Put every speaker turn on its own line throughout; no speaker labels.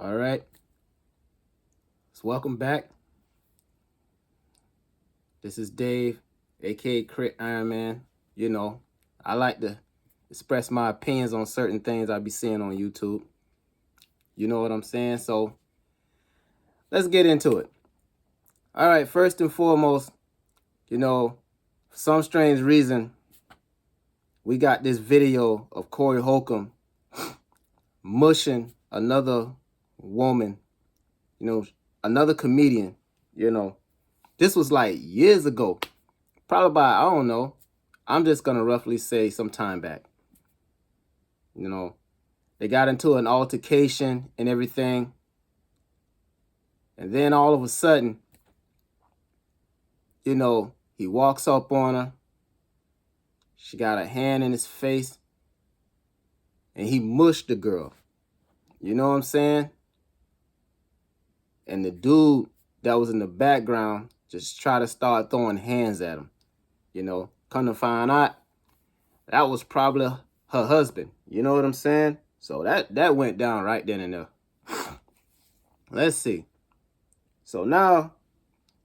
All right. So welcome back. This is Dave, aka Crit Iron Man. You know, I like to express my opinions on certain things I be seeing on YouTube. You know what I'm saying? So let's get into it. All right, first and foremost, for some strange reason, we got this video of Corey Holcomb mushing another woman, another comedian, This was like years ago. Probably about, I don't know. I'm just going to roughly say some time back. They got into an altercation and everything. And then all of a sudden, he walks up on her. She got a hand in his face. And he mushed the girl. You know what I'm saying? And the dude that was in the background just tried to start throwing hands at him. Come to find out, that was probably her husband. You know what I'm saying? So that went down right then and there. Let's see. So now,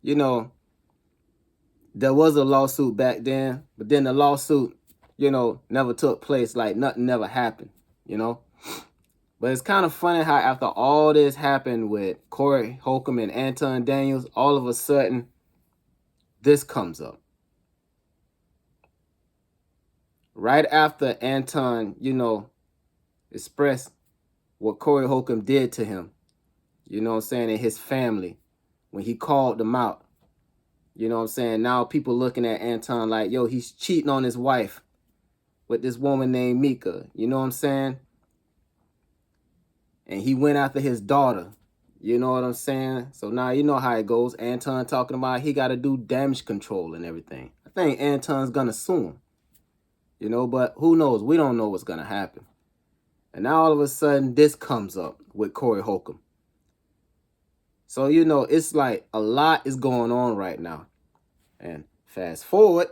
there was a lawsuit back then, but then the lawsuit, never took place. Like nothing never happened, But it's kind of funny how after all this happened with Corey Holcomb and Anton Daniels, all of a sudden, this comes up. Right after Anton, expressed what Corey Holcomb did to him, and his family, when he called them out. Now people looking at Anton like, yo, he's cheating on his wife with this woman named Mika. You know what I'm saying? And he went after his daughter. You know what I'm saying? So now you know how it goes. Anton talking about he got to do damage control and everything. I think Anton's going to sue him. But who knows? We don't know what's going to happen. And now all of a sudden, this comes up with Corey Holcomb. So, it's like a lot is going on right now. And fast forward,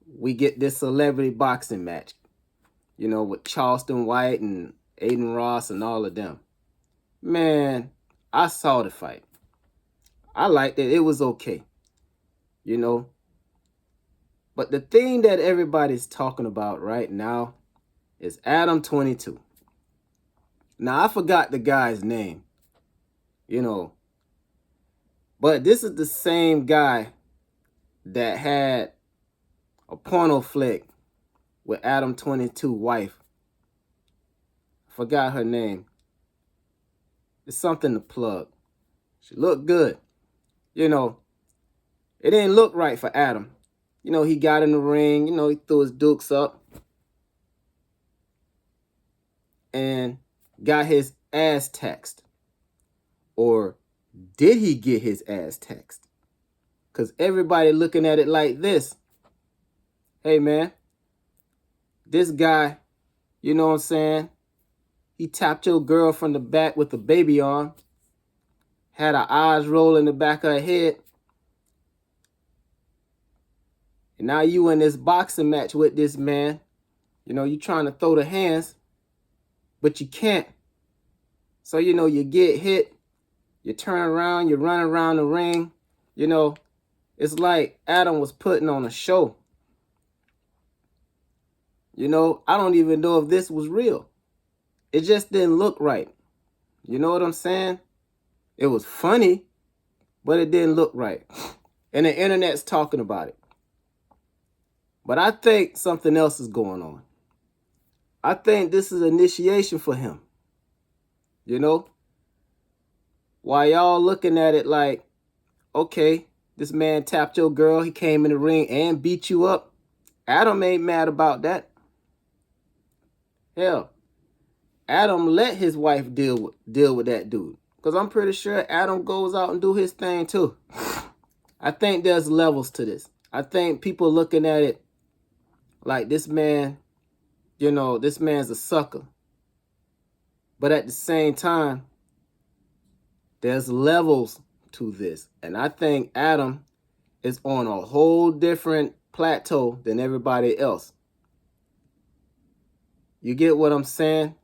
we get this celebrity boxing match, with Charleston White and Aiden Ross and all of them. Man, I saw the fight. I liked it. It was okay. But the thing that everybody's talking about right now is Adam 22. Now, I forgot the guy's name, but this is the same guy that had a porno flick with Adam 22 wife. Forgot her name. It's something to plug. She looked good. It didn't look right for Adam. He got in the ring, he threw his dukes up and got his ass taxed. Or did he get his ass taxed? Because everybody looking at it like this. Hey, man, this guy, you know what I'm saying? He tapped your girl from the back with the baby on. Had her eyes roll in the back of her head. And now you in this boxing match with this man. You trying to throw the hands, but you can't. So, you get hit. You turn around, you run around the ring. It's like Adam was putting on a show. I don't even know if this was real. It just didn't look right. You know what I'm saying? It was funny, but it didn't look right. And the internet's talking about it. But I think something else is going on. I think this is initiation for him. While y'all looking at it like, okay, this man tapped your girl, he came in the ring and beat you up. Adam ain't mad about that. Hell, Adam let his wife deal with that dude. Because I'm pretty sure Adam goes out and do his thing too. I think there's levels to this. I think people looking at it like this man, this man's a sucker. But at the same time, there's levels to this. And I think Adam is on a whole different plateau than everybody else. You get what I'm saying?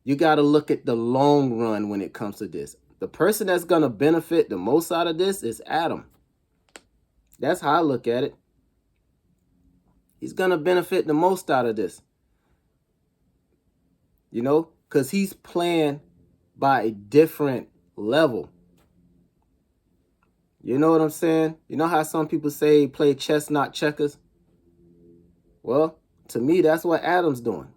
You got to look at the long run when it comes to this. The person that's going to benefit the most out of this is Adam. That's how I look at it. He's going to benefit the most out of this. You know, because he's playing by a different level. You know what I'm saying? You know how some people say play chess, not checkers? Well, to me, that's what Adam's doing.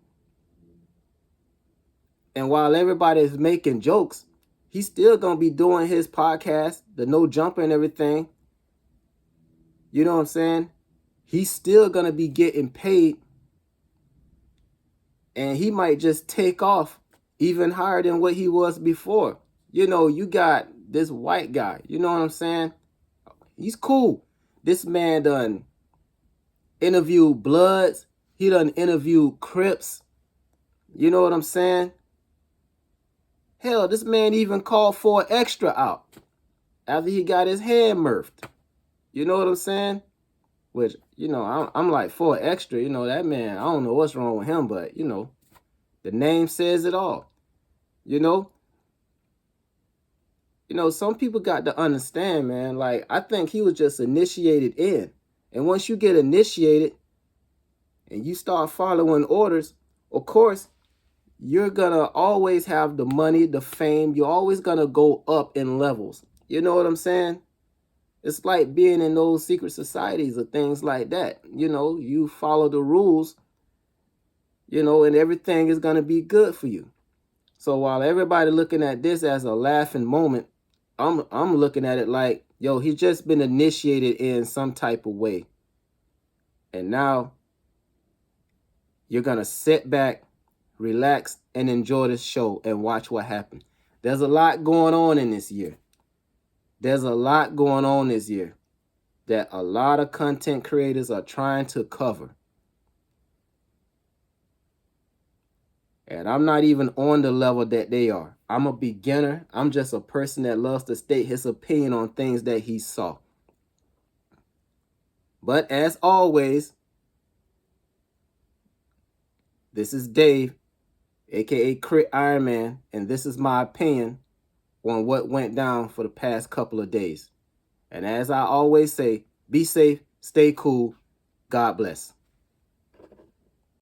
And while everybody is making jokes, he's still going to be doing his podcast, the No Jumper and everything. You know what I'm saying? He's still going to be getting paid. And he might just take off even higher than what he was before. You know, you got this white guy. You know what I'm saying? He's cool. This man done interviewed Bloods. He done interviewed Crips. You know what I'm saying? Hell, this man even called for an extra out after he got his head murphed. You know what I'm saying? Which, you know, I'm like, for an extra, you know, that man, I don't know what's wrong with him, but, you know, the name says it all. You know, some people got to understand, man, like, I think he was just initiated in. And once you get initiated and you start following orders, of course, you're going to always have the money, the fame. You're always going to go up in levels. You know what I'm saying? It's like being in those secret societies or things like that. You know, you follow the rules, you know, and everything is going to be good for you. So while everybody looking at this as a laughing moment, I'm looking at it like, yo, he's just been initiated in some type of way. And now you're going to sit back, relax, and enjoy this show and watch what happens. There's a lot going on in this year. There's a lot going on this year that a lot of content creators are trying to cover. And I'm not even on the level that they are. I'm a beginner. I'm just a person that loves to state his opinion on things that he saw. But as always, this is Dave, aka Crit Iron Man, and this is my opinion on what went down for the past couple of days. And as I always say, be safe, stay cool, God bless.